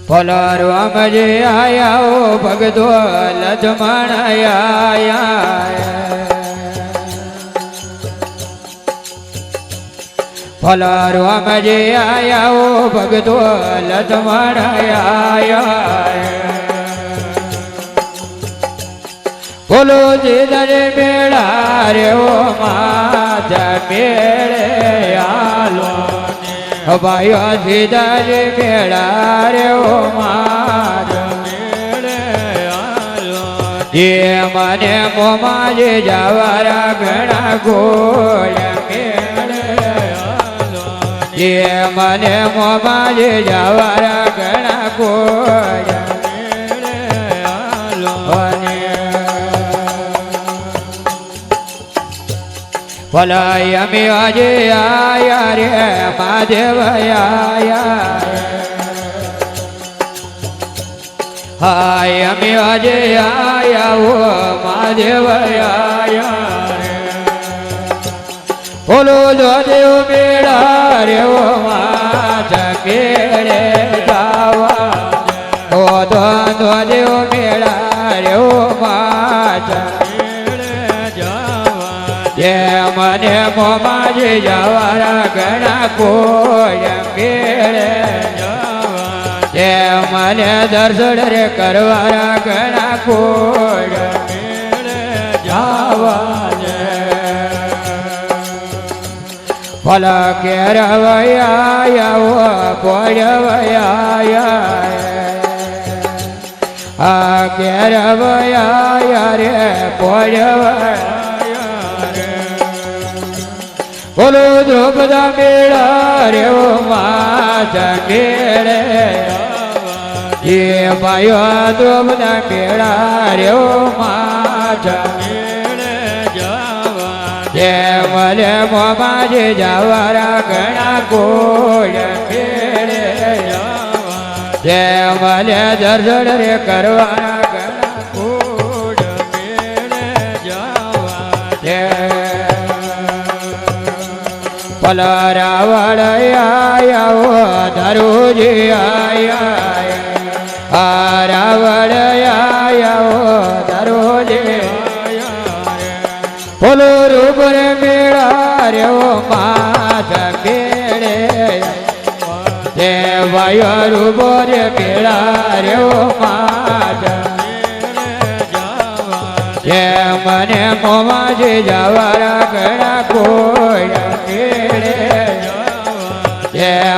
ફલરવામજી આયા ઓ ભગતો લજમણ આયા ફલરવામજી આયા ઓ ભગતો લજમણ આયા બોલો જીદરે મેળા રે ઓ માતા મેળે આલો ભાઈઓ જીદરે મેળા રે ઓ માતા મેળે આલો એ મને મોમાજી જવારા ઘણા ગોળ્યા મેળે આલો એ મને મોમાજી જવારા ઘણા ગોળ્યા મેળે આલો ભલાઈ અમે આજે આયા રે મહાદેવ આયા હાય અમે આજે આયા ઓ મહાદેવ આયા બોલો જો દેવ મેળા રે ઓ માતા કેળે ગાવા ઓ દો દેવ મેળા રે ઓ માતા મને મોમાજી જવારા ઘણા કોઈ મેળે મને દર્શન રે કરવારા ઘણા કોઈ મેળે જવા ભલા કેરવયા પોળવયા આ કેરવયા રે પોળવયા બોલો દ્રૌપદા મેળા રે ઓ માતા મેળે એ ભાઈઓ દ્રૌપદા મેળા રે ઓ માતા મેળે જવા મને મોમાજી જવારા ઘણા ગોળ મેળે જવા મને દર્શન રે કરવાના ઘણા ગોળ મેળે જવા પલરાવળ આયા ઓ ધરુજી આયા રાવળ આયા ઓ ધરુજી બોલો રૂપ રે મેળા રે ઓ માતા મેળે દેવાયો રૂપ રે મેળા રે ઓ માતા મને મોમાજી જવારા ઘણા કોઈ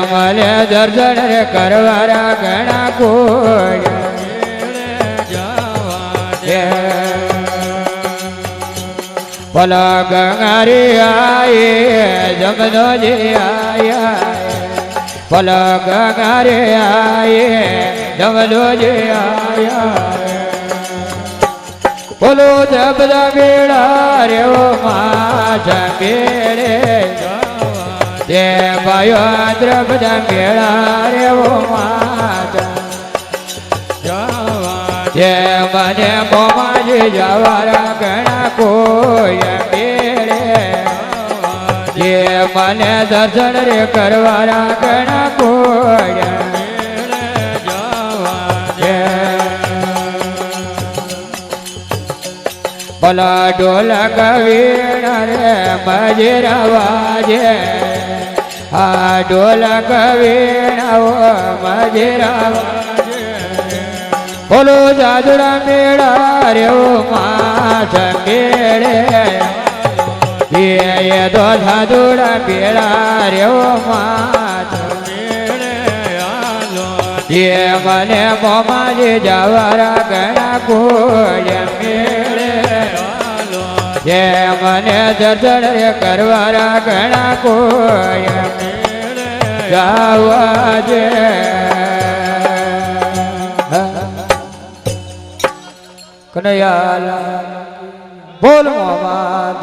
મને દર્શન રે કરવારા ઘણા કોઈ ભલા ગંગારી આયે જમનોજી આયા ભલા ગંગારી આયે જમનોજી આયા બોલો જબદા મેળા રે ઓ માતા મેળે દેવાયો દ્રૌપદા મેળા રે ઓ માતા મને મોમાજી જવારા ઘણા કોઈ મેળે મને દર્શન રે કરવારા ઘણા કોઈ ભલા ઢોલક વીણ રે મજરા વાજે આ ઢોલક વીણ મજરા વાજે બોલો જાદુરા મેળા રે ઓ માતા મેળે એ તો જાદુરા મેળા રે ઓ માતા મેળે મને મોમાજી જવારા ઘણા કોઈ મેળે મને દર્શન રે કરવારા ઘણા કોઈ મેળે જવા જે કનૈયાલા બોલ મોહમ્મદ